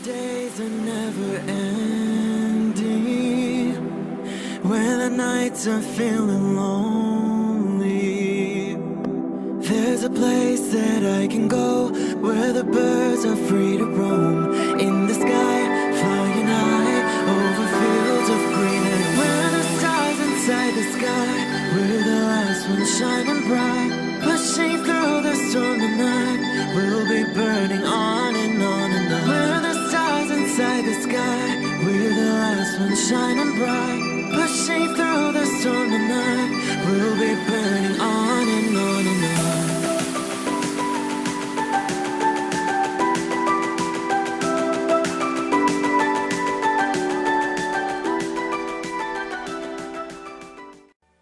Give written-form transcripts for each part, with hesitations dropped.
days are never ending, when the nights are feeling lonely, there's a place that I can go, where the birds are free to roam, in the sky, flying high, over fields of green, and where the stars inside the sky, we're the last ones shining bright, pushing through the storm tonight, we'll be burning on and on and on. We're the stars inside the sky, we're the last ones shining bright, pushing through the storm tonight, we'll be burning on and on and on.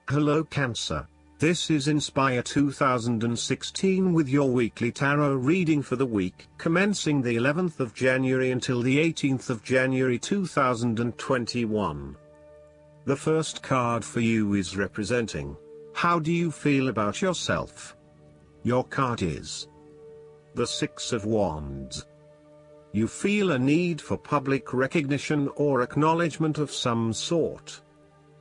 Hello Cancer. This is Inspire 2016 with your weekly tarot reading for the week, commencing the 11th of January until the 18th of January 2021. The first card for you is representing, how do you feel about yourself? Your card is the Six of Wands. You feel a need for public recognition or acknowledgement of some sort.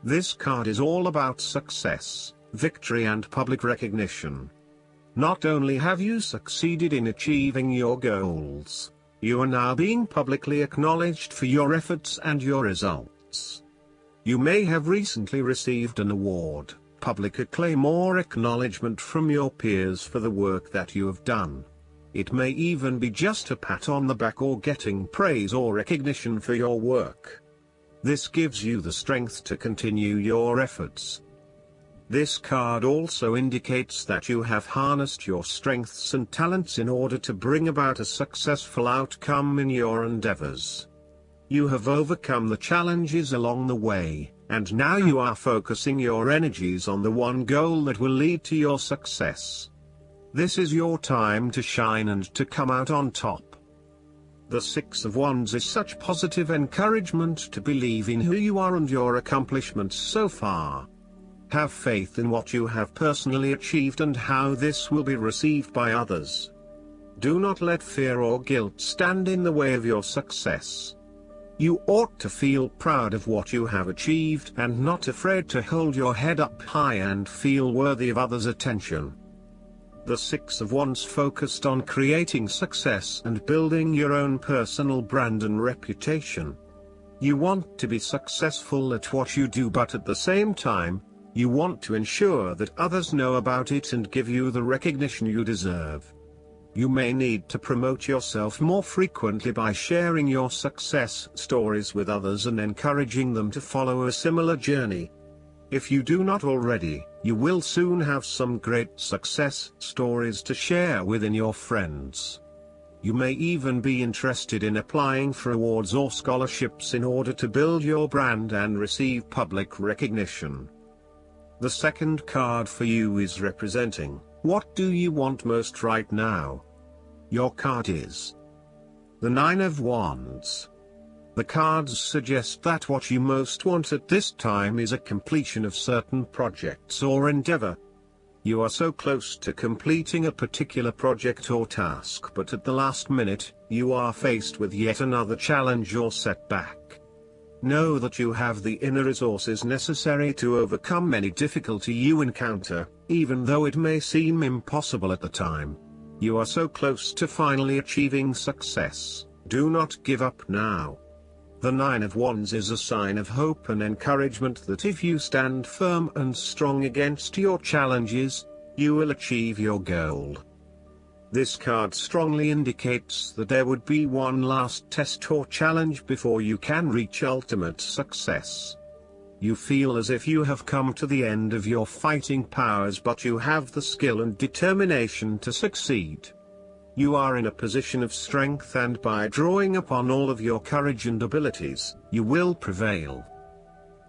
This card is all about success, victory and public recognition. Not only have you succeeded in achieving your goals, you are now being publicly acknowledged for your efforts and your results. You may have recently received an award, public acclaim or acknowledgement from your peers for the work that you have done. It may even be just a pat on the back or getting praise or recognition for your work. This gives you the strength to continue your efforts. This card also indicates that you have harnessed your strengths and talents in order to bring about a successful outcome in your endeavors. You have overcome the challenges along the way, and now you are focusing your energies on the one goal that will lead to your success. This is your time to shine and to come out on top. The Six of Wands is such positive encouragement to believe in who you are and your accomplishments so far. Have faith in what you have personally achieved and how this will be received by others. Do not let fear or guilt stand in the way of your success. You ought to feel proud of what you have achieved and not afraid to hold your head up high and feel worthy of others' attention. The Six of Wands focused on creating success and building your own personal brand and reputation. You want to be successful at what you do, but at the same time, you want to ensure that others know about it and give you the recognition you deserve. You may need to promote yourself more frequently by sharing your success stories with others and encouraging them to follow a similar journey. If you do not already, you will soon have some great success stories to share within your friends. You may even be interested in applying for awards or scholarships in order to build your brand and receive public recognition. The second card for you is representing, what do you want most right now? Your card is the Nine of Wands. The cards suggest that what you most want at this time is a completion of certain projects or endeavor. You are so close to completing a particular project or task, but at the last minute, you are faced with yet another challenge or setback. Know that you have the inner resources necessary to overcome any difficulty you encounter, even though it may seem impossible at the time. You are so close to finally achieving success. Do not give up now. The Nine of Wands is a sign of hope and encouragement that if you stand firm and strong against your challenges, you will achieve your goal. This card strongly indicates that there would be one last test or challenge before you can reach ultimate success. You feel as if you have come to the end of your fighting powers, but you have the skill and determination to succeed. You are in a position of strength, and by drawing upon all of your courage and abilities, you will prevail.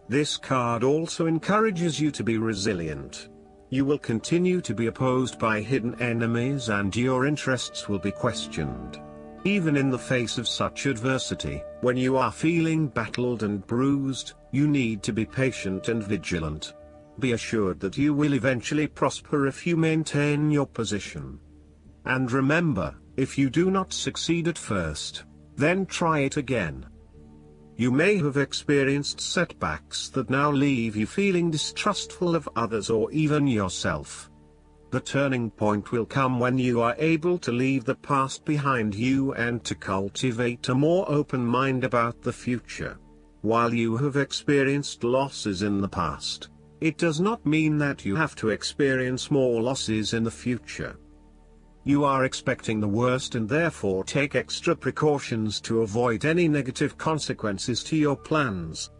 This card also encourages you to be resilient. You will continue to be opposed by hidden enemies and your interests will be questioned. Even in the face of such adversity, when you are feeling battled and bruised, you need to be patient and vigilant. Be assured that you will eventually prosper if you maintain your position. And remember, if you do not succeed at first, then try it again. You may have experienced setbacks that now leave you feeling distrustful of others or even yourself. The turning point will come when you are able to leave the past behind you and to cultivate a more open mind about the future. While you have experienced losses in the past, it does not mean that you have to experience more losses in the future. You are expecting the worst and therefore take extra precautions to avoid any negative consequences to your plans.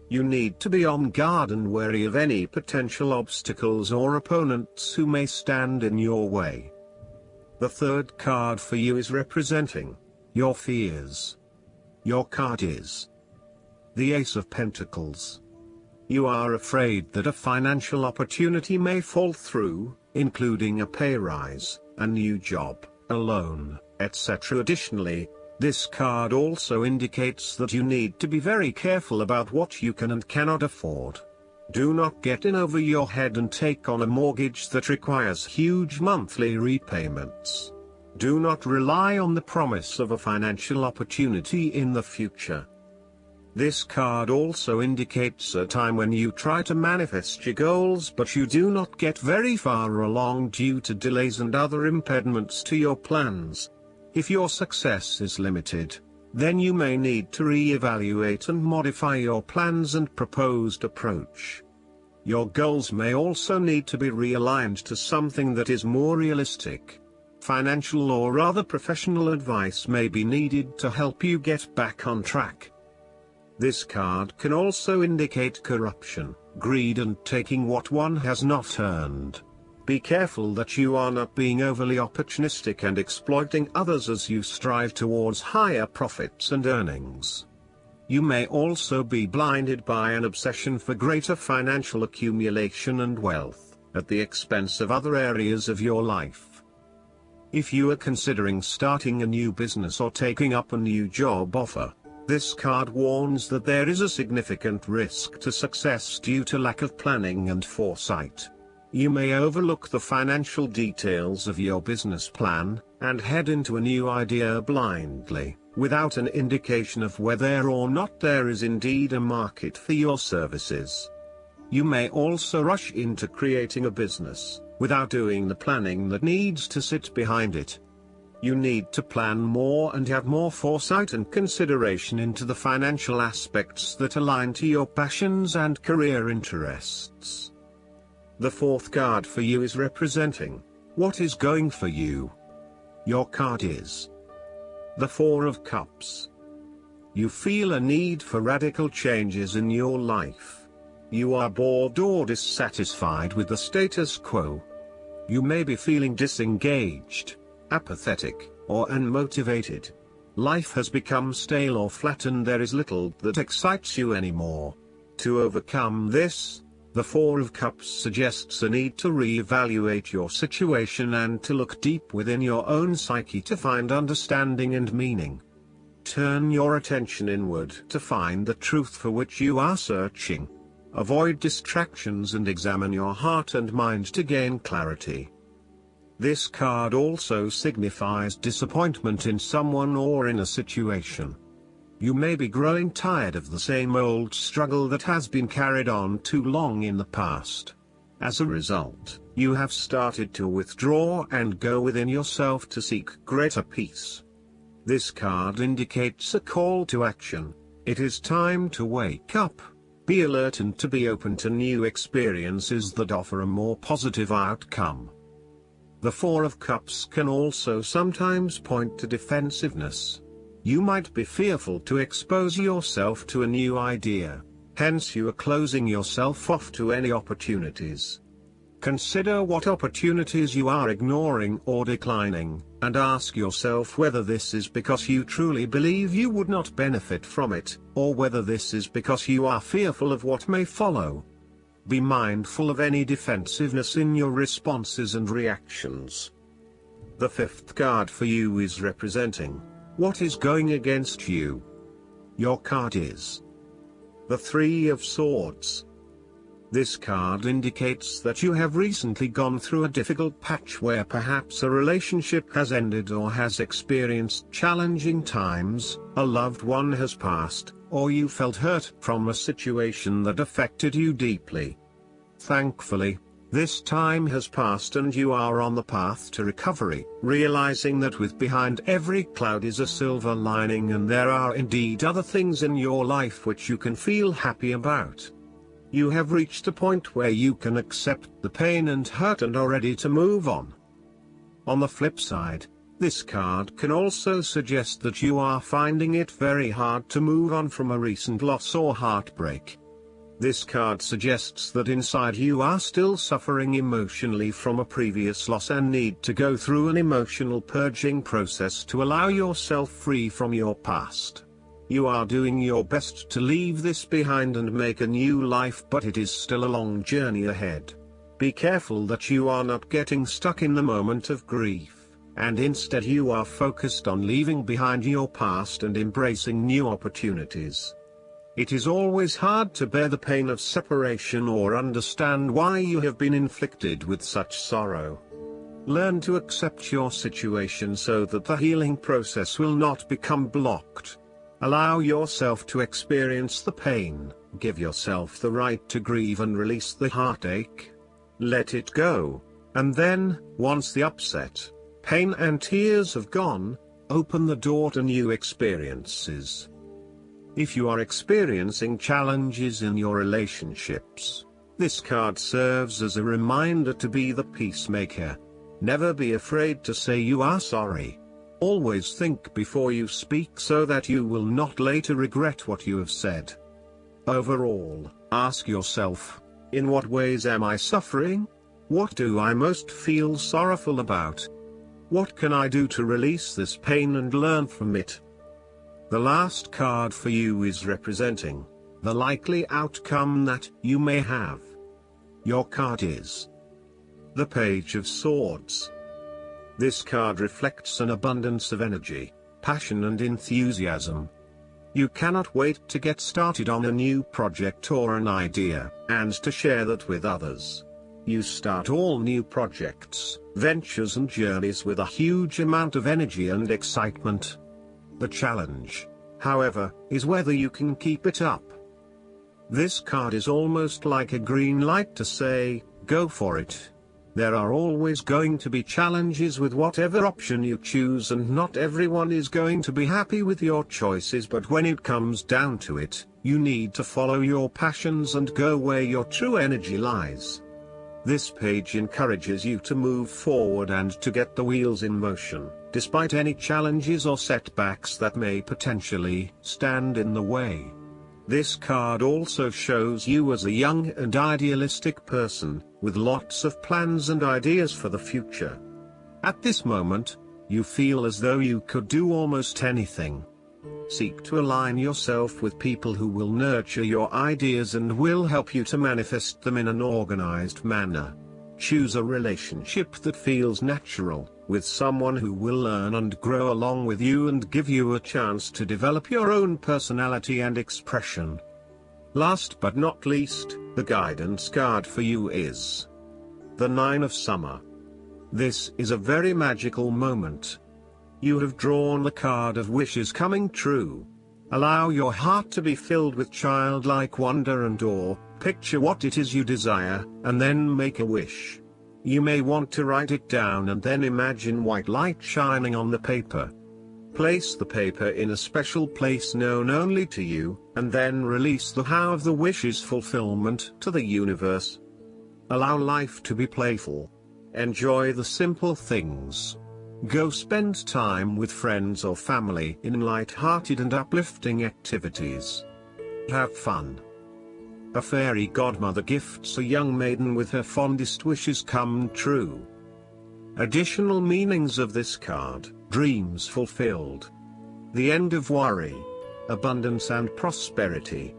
You need to be on guard and wary of any potential obstacles or opponents who may stand in your way. The third card for you is representing your fears. Your card is the Ace of Pentacles. You are afraid that a financial opportunity may fall through, including a pay rise, a new job, a loan, etc. Additionally, this card also indicates that you need to be very careful about what you can and cannot afford. Do not get in over your head and take on a mortgage that requires huge monthly repayments. Do not rely on the promise of a financial opportunity in the future. This card also indicates a time when you try to manifest your goals but you do not get very far along due to delays and other impediments to your plans. If your success is limited, then you may need to re-evaluate and modify your plans and proposed approach. Your goals may also need to be realigned to something that is more realistic. Financial or other professional advice may be needed to help you get back on track. This card can also indicate corruption, greed and taking what one has not earned. Be careful that you are not being overly opportunistic and exploiting others as you strive towards higher profits and earnings. You may also be blinded by an obsession for greater financial accumulation and wealth, at the expense of other areas of your life. If you are considering starting a new business or taking up a new job offer, this card warns that there is a significant risk to success due to lack of planning and foresight. You may overlook the financial details of your business plan, and head into a new idea blindly, without an indication of whether or not there is indeed a market for your services. You may also rush into creating a business, without doing the planning that needs to sit behind it. You need to plan more and have more foresight and consideration into the financial aspects that align to your passions and career interests. The fourth card for you is representing what is going for you. Your card is the Four of Cups. You feel a need for radical changes in your life. You are bored or dissatisfied with the status quo. You may be feeling disengaged, apathetic, or unmotivated. Life has become stale or flat and there is little that excites you anymore. To overcome this, the Four of Cups suggests a need to re-evaluate your situation and to look deep within your own psyche to find understanding and meaning. Turn your attention inward to find the truth for which you are searching. Avoid distractions and examine your heart and mind to gain clarity. This card also signifies disappointment in someone or in a situation. You may be growing tired of the same old struggle that has been carried on too long in the past. As a result, you have started to withdraw and go within yourself to seek greater peace. This card indicates a call to action. It is time to wake up, be alert and to be open to new experiences that offer a more positive outcome. The Four of Cups can also sometimes point to defensiveness. You might be fearful to expose yourself to a new idea, hence you are closing yourself off to any opportunities. Consider what opportunities you are ignoring or declining, and ask yourself whether this is because you truly believe you would not benefit from it, or whether this is because you are fearful of what may follow. Be mindful of any defensiveness in your responses and reactions. The fifth card for you is representing what is going against you. Your card is the Three of Swords. This card indicates that you have recently gone through a difficult patch where perhaps a relationship has ended or has experienced challenging times, a loved one has passed, or you felt hurt from a situation that affected you deeply. Thankfully, this time has passed and you are on the path to recovery, realizing that behind every cloud is a silver lining and there are indeed other things in your life which you can feel happy about. You have reached a point where you can accept the pain and hurt and are ready to move on. On the flip side, this card can also suggest that you are finding it very hard to move on from a recent loss or heartbreak. This card suggests that inside you are still suffering emotionally from a previous loss and need to go through an emotional purging process to allow yourself free from your past. You are doing your best to leave this behind and make a new life, but it is still a long journey ahead. Be careful that you are not getting stuck in the moment of grief, and instead you are focused on leaving behind your past and embracing new opportunities. It is always hard to bear the pain of separation or understand why you have been inflicted with such sorrow. Learn to accept your situation so that the healing process will not become blocked. Allow yourself to experience the pain, give yourself the right to grieve and release the heartache. Let it go, and then, once the upset, pain and tears have gone, open the door to new experiences. If you are experiencing challenges in your relationships, this card serves as a reminder to be the peacemaker. Never be afraid to say you are sorry. Always think before you speak so that you will not later regret what you have said. Overall, ask yourself, in what ways am I suffering? What do I most feel sorrowful about? What can I do to release this pain and learn from it? The last card for you is representing the likely outcome that you may have. Your card is the Page of Swords. This card reflects an abundance of energy, passion and enthusiasm. You cannot wait to get started on a new project or an idea, and to share that with others. You start all new projects, ventures and journeys with a huge amount of energy and excitement. The challenge, however, is whether you can keep it up. This card is almost like a green light to say, go for it. There are always going to be challenges with whatever option you choose, and not everyone is going to be happy with your choices, but when it comes down to it, you need to follow your passions and go where your true energy lies. This page encourages you to move forward and to get the wheels in motion, despite any challenges or setbacks that may potentially stand in the way. This card also shows you as a young and idealistic person, with lots of plans and ideas for the future. At this moment, you feel as though you could do almost anything. Seek to align yourself with people who will nurture your ideas and will help you to manifest them in an organized manner. Choose a relationship that feels natural, with someone who will learn and grow along with you and give you a chance to develop your own personality and expression. Last but not least, the guidance card for you is the Nine of Summer. This is a very magical moment. You have drawn the card of wishes coming true. Allow your heart to be filled with childlike wonder and awe. Picture what it is you desire, and then make a wish. You may want to write it down and then imagine white light shining on the paper. Place the paper in a special place known only to you, and then release the how of the wish's fulfillment to the universe. Allow life to be playful. Enjoy the simple things. Go spend time with friends or family in light-hearted and uplifting activities. Have fun. A fairy godmother gifts a young maiden with her fondest wishes come true. Additional meanings of this card: dreams fulfilled, the end of worry, abundance and prosperity,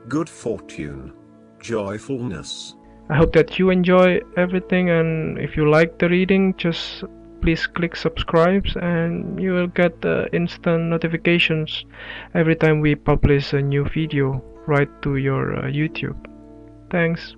good fortune, joyfulness. I hope that you enjoy everything, and if you like the reading, just please click subscribe and you will get the instant notifications every time we publish a new video right to your YouTube. Thanks.